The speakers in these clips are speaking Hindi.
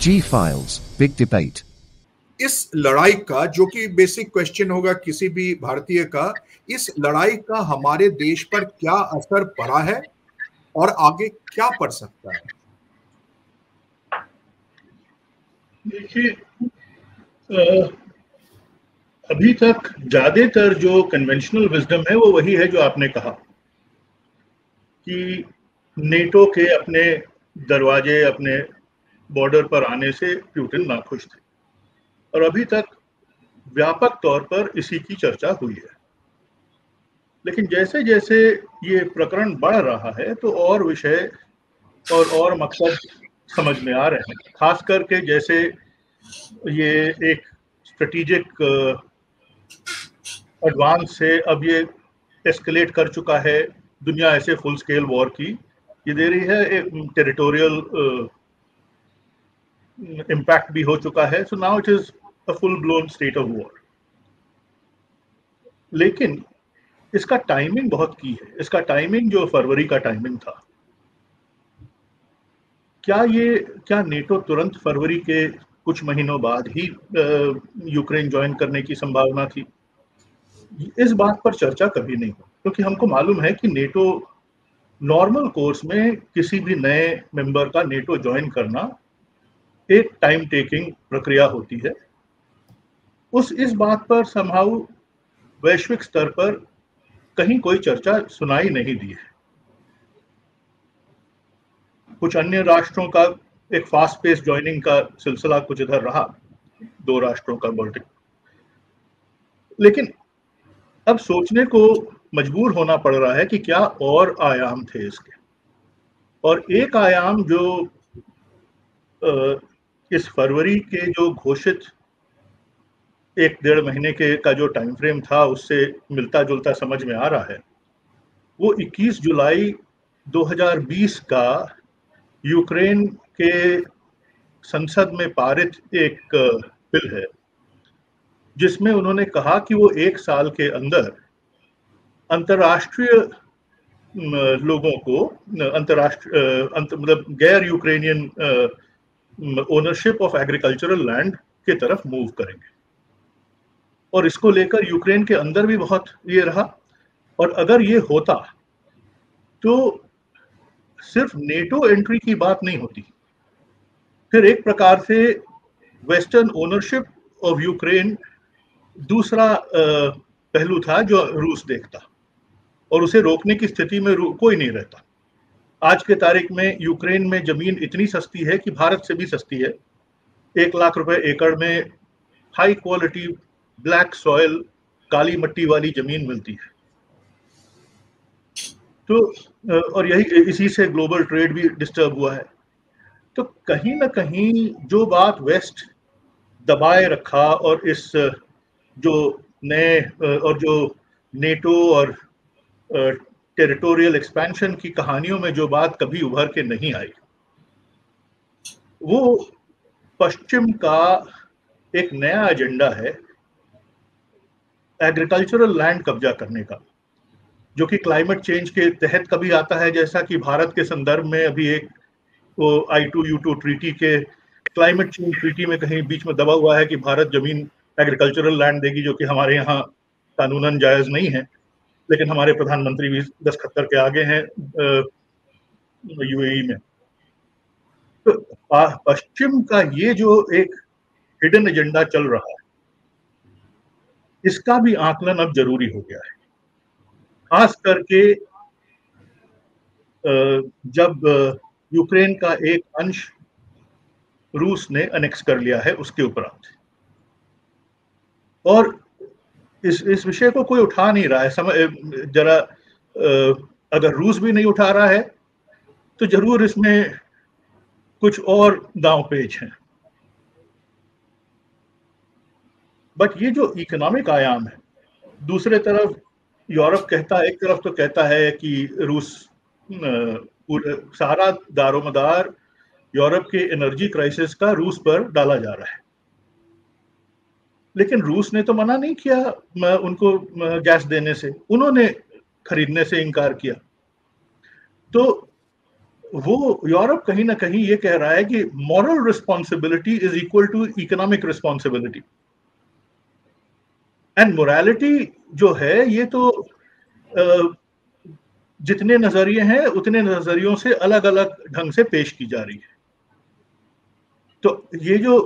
G Files, Big Debate. इस लड़ाई का, जो कि बेसिक क्वेश्चन होगा किसी भी भारतीय का, इस लड़ाई का हमारे देश पर क्या असर पड़ा है और आगे क्या पड़ सकता है? देखिए, अभी तक ज्यादातर जो कन्वेंशनल विजडम है वो वही है जो आपने कहा कि नेटो के अपने दरवाजे, अपने बॉर्डर पर आने से पुतिन नाखुश थे और अभी तक व्यापक तौर पर इसी की चर्चा हुई है। लेकिन जैसे जैसे ये प्रकरण बढ़ रहा है तो और विषय और मकसद समझ में आ रहे हैं, खास करके जैसे ये एक स्ट्रेटेजिक एडवांस से अब ये एस्केलेट कर चुका है, दुनिया ऐसे फुल स्केल वॉर की ये दे रही है, एक टेरिटोरियल इम्पैक्ट भी हो चुका है। So now it is a full blown state of war. लेकिन इसका टाइमिंग बहुत की है। इसका टाइमिंग जो फरवरी का टाइमिंग था, क्या नेटो तुरंत फरवरी के कुछ महीनों बाद ही यूक्रेन ज्वाइन करने की संभावना थी? इस बात पर चर्चा कभी नहीं हुई, क्योंकि हमको मालूम है कि नेटो नॉर्मल कोर्स में किसी भी नए मेंबर का नेटो ज्वाइन करना एक टाइम टेकिंग प्रक्रिया होती है। इस बात पर समहाउ वैश्विक स्तर पर कहीं कोई चर्चा सुनाई नहीं दी है। कुछ अन्य राष्ट्रों का एक फास्ट पेस ज्वाइनिंग का सिलसिला कुछ इधर रहा, 2 राष्ट्रों का बाल्टिक। लेकिन अब सोचने को मजबूर होना पड़ रहा है कि क्या और आयाम थे इसके। और एक आयाम जो इस फरवरी के जो घोषित 1-1.5 महीने के का जो टाइम फ्रेम था उससे मिलता जुलता समझ में आ रहा है, वो 21 जुलाई 2020 का यूक्रेन के संसद में पारित एक बिल है, जिसमें उन्होंने कहा कि वो 1 साल के अंदर अंतर्राष्ट्रीय लोगों को मतलब गैर Ukrainian ownership of agricultural land की तरफ मूव करेंगे। और इसको लेकर यूक्रेन के अंदर भी बहुत ये रहा। और अगर ये होता तो सिर्फ नेटो एंट्री की बात नहीं होती, फिर एक प्रकार से वेस्टर्न ओनरशिप ऑफ यूक्रेन दूसरा पहलू था जो रूस देखता, और उसे रोकने की स्थिति में कोई नहीं रहता। आज के तारीख में यूक्रेन में जमीन इतनी सस्ती है कि भारत से भी सस्ती है। 1 लाख रुपए एकड़ में हाई क्वालिटी ब्लैक सॉइल, काली मिट्टी वाली जमीन मिलती है। तो और यही इसी से ग्लोबल ट्रेड भी डिस्टर्ब हुआ है। तो कहीं ना कहीं जो बात वेस्ट दबाए रखा और इस जो नए और जो नेटो और टेरिटोरियल एक्सपेंशन की कहानियों में जो बात कभी उभर के नहीं आई, वो पश्चिम का एक नया एजेंडा है एग्रीकल्चरल लैंड कब्जा करने का, जो कि क्लाइमेट चेंज के तहत कभी आता है, जैसा कि भारत के संदर्भ में अभी एक वो I2U2 ट्रीटी के क्लाइमेट चेंज ट्रीटी में कहीं बीच में दबा हुआ है कि भारत जमीन एग्रीकल्चरल लैंड देगी, जो कि हमारे यहाँ कानूनन जायज नहीं है। लेकिन हमारे प्रधानमंत्री भी दस्तखत करके आगे हैं यूएई में। तो पश्चिम का ये जो एक हिडन एजेंडा चल रहा है, इसका भी आकलन अब जरूरी हो गया है, खास करके जब यूक्रेन का एक अंश रूस ने अनेक्स कर लिया है उसके उपरांत। और इस विषय को कोई उठा नहीं रहा है। जरा अगर रूस भी नहीं उठा रहा है तो जरूर इसमें कुछ और दांव पेच हैं। बट ये जो इकोनॉमिक आयाम है, दूसरे तरफ यूरोप कहता है, एक तरफ तो कहता है कि रूस सारा दारोमदार यूरोप के एनर्जी क्राइसिस का रूस पर डाला जा रहा है। लेकिन रूस ने तो मना नहीं किया उनको गैस देने से, उन्होंने खरीदने से इनकार किया। तो वो यूरोप कहीं ना कहीं ये कह रहा है कि moral responsibility is equal to economic responsibility, and morality जो है ये तो जितने नजरिए हैं उतने नजरियों से अलग अलग ढंग से पेश की जा रही है। तो ये जो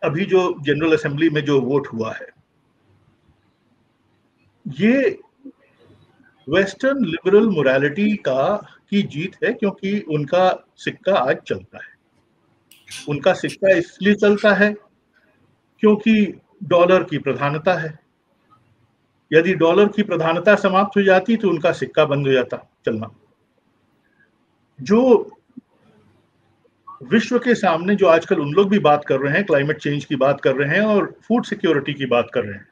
अभी जो जनरल असेंबली में जो वोट हुआ है, ये वेस्टर्न लिबरल मोरालिटी की जीत है, क्योंकि उनका सिक्का आज चलता है। उनका सिक्का इसलिए चलता है क्योंकि डॉलर की प्रधानता है। यदि डॉलर की प्रधानता समाप्त हो जाती तो उनका सिक्का बंद हो जाता चलना। जो विश्व के सामने जो आजकल उन लोग भी बात कर रहे हैं, क्लाइमेट चेंज की बात कर रहे हैं और फूड सिक्योरिटी की बात कर रहे हैं,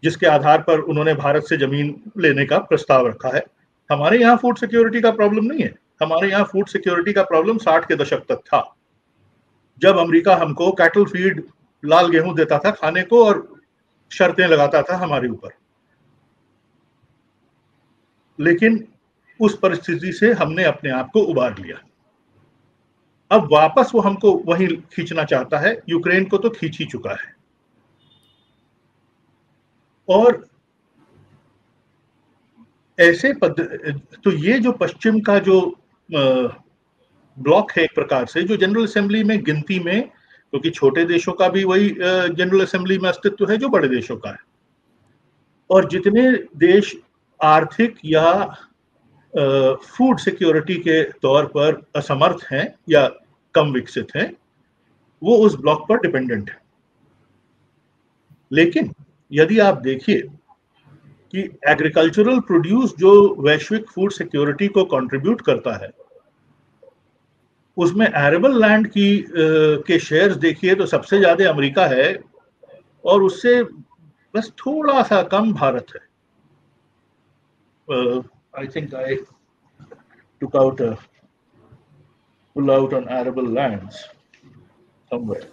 जिसके आधार पर उन्होंने भारत से जमीन लेने का प्रस्ताव रखा है। हमारे यहाँ फूड सिक्योरिटी का प्रॉब्लम नहीं है। हमारे यहाँ फूड सिक्योरिटी का प्रॉब्लम 60 के दशक तक था, जब अमेरिका हमको कैटल फीड, लाल गेहूं देता था खाने को और शर्तें लगाता था हमारे ऊपर। लेकिन उस परिस्थिति से हमने अपने आप को उबार लिया। अब वापस वो हमको वहीं खींचना चाहता है। यूक्रेन को तो खींच ही चुका है। और ऐसे तो ये जो पश्चिम का जो ब्लॉक है एक प्रकार से, जो जनरल असेंबली में गिनती में, क्योंकि छोटे देशों का भी वही जनरल असेंबली में अस्तित्व है जो बड़े देशों का है, और जितने देश आर्थिक या फूड सिक्योरिटी के तौर पर असमर्थ हैं या कम विकसित हैं, वो उस ब्लॉक पर डिपेंडेंट है। लेकिन यदि आप देखिए कि एग्रीकल्चरल प्रोड्यूस जो वैश्विक फूड सिक्योरिटी को कंट्रीब्यूट करता है, उसमें एरेबल लैंड के शेयर्स देखिए तो सबसे ज्यादा अमेरिका है, और उससे बस थोड़ा सा कम भारत है। I think I took out a pull out on arable lands somewhere.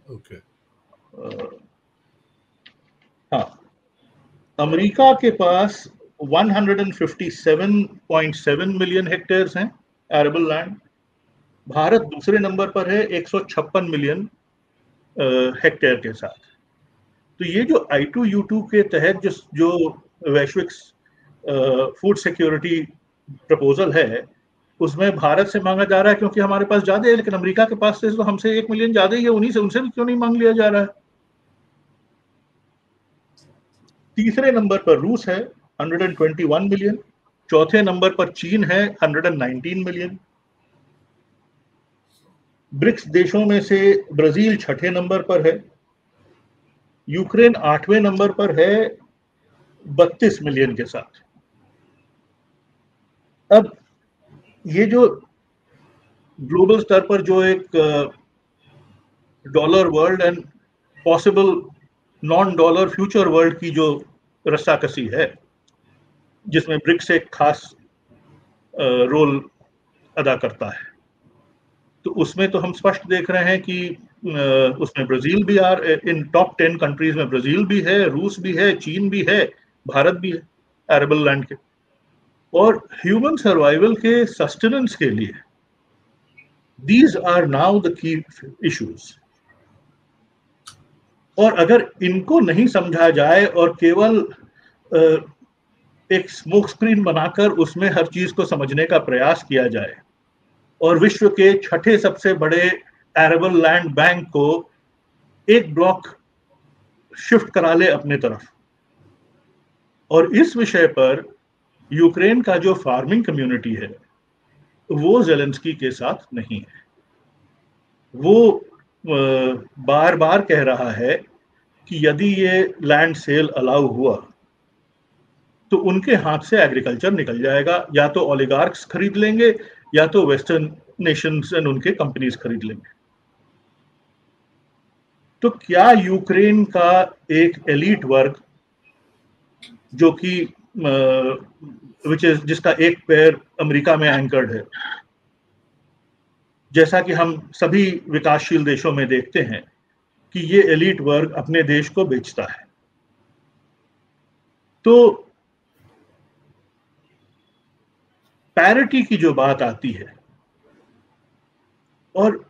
Okay. हाँ, अमेरिका के पास 157.7 मिलियन हेक्टेयर्स हैं एरेबल लैंड। भारत दूसरे नंबर पर है 156 मिलियन हेक्टेयर के साथ। तो ये जो I2U2 के तहत जो वैश्विक फूड सिक्योरिटी प्रपोजल है, उसमें भारत से मांगा जा रहा है क्योंकि हमारे पास ज्यादा है, लेकिन अमेरिका के पास से तो हमसे 1 मिलियन ज्यादा ही है, उनसे भी क्यों नहीं मांग लिया जा रहा है। तीसरे नंबर पर रूस है 121 मिलियन, चौथे नंबर पर चीन है 119 मिलियन। ब्रिक्स देशों में से ब्राजील छठे नंबर पर है, यूक्रेन 8वें नंबर पर है 32 मिलियन के साथ। अब ये जो ग्लोबल स्तर पर जो एक dollar world and possible non dollar future world की जो रस्साकसी है, जिसमें ब्रिक्स एक खास रोल अदा करता है, तो उसमें तो हम स्पष्ट देख रहे हैं कि उसमें ब्राजील भी इन टॉप 10 कंट्रीज में ब्राजील भी है, रूस भी है, चीन भी है, भारत भी है एरेबल लैंड के। और ह्यूमन सर्वाइवल के सस्टेनेंस के लिए these are now the key issues. और अगर इनको नहीं समझा जाए और केवल एक स्मोक स्क्रीन बनाकर उसमें हर चीज को समझने का प्रयास किया जाए, और विश्व के छठे सबसे बड़े एरेबल लैंड बैंक को एक ब्लॉक शिफ्ट करा ले अपने तरफ, और इस विषय पर यूक्रेन का जो फार्मिंग कम्युनिटी है वो जेलेंस्की के साथ नहीं है। वो बार बार कह रहा है कि यदि ये लैंड सेल अलाउ हुआ तो उनके हाथ से एग्रीकल्चर निकल जाएगा, या तो ओलिगार्क्स खरीद लेंगे या तो वेस्टर्न नेशंस एंड उनके कंपनीज खरीद लेंगे। तो क्या यूक्रेन का एक एलीट वर्ग जो कि जिसका एक पैर अमेरिका में एंकर्ड है, जैसा कि हम सभी विकासशील देशों में देखते हैं कि ये एलीट वर्ग अपने देश को बेचता है, तो पैरिटी की जो बात आती है, और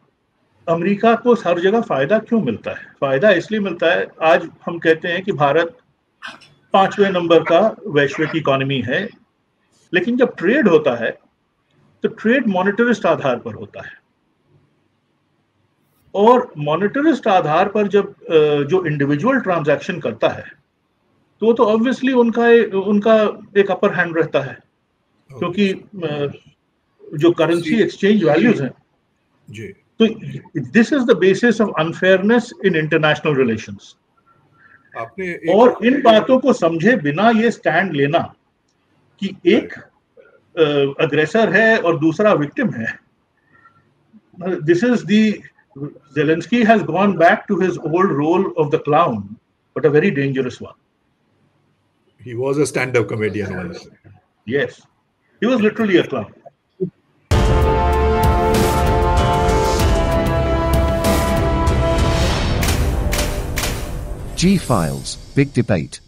अमेरिका को हर जगह फायदा क्यों मिलता है? फायदा इसलिए मिलता है, आज हम कहते हैं कि भारत 5वें नंबर का वैश्विक इकोनॉमी है, लेकिन जब ट्रेड होता है तो ट्रेड मॉनेटरिस्ट आधार पर होता है, और मॉनेटरिस्ट आधार पर जब जो इंडिविजुअल ट्रांजैक्शन करता है तो ऑब्वियसली उनका एक अपर हैंड रहता है, क्योंकि जो करेंसी एक्सचेंज वैल्यूज हैं जी, तो this is the basis of unfairness in international relations. और इन बातों को समझे बिना ये स्टैंड लेना कि एक अग्रेसर है और दूसरा विक्टिम है, this is the Zelensky has gone back to his old role of the clown, but a very dangerous one. He was a stand-up comedian once. Yes, he was literally a clown. G Files, Big Debate.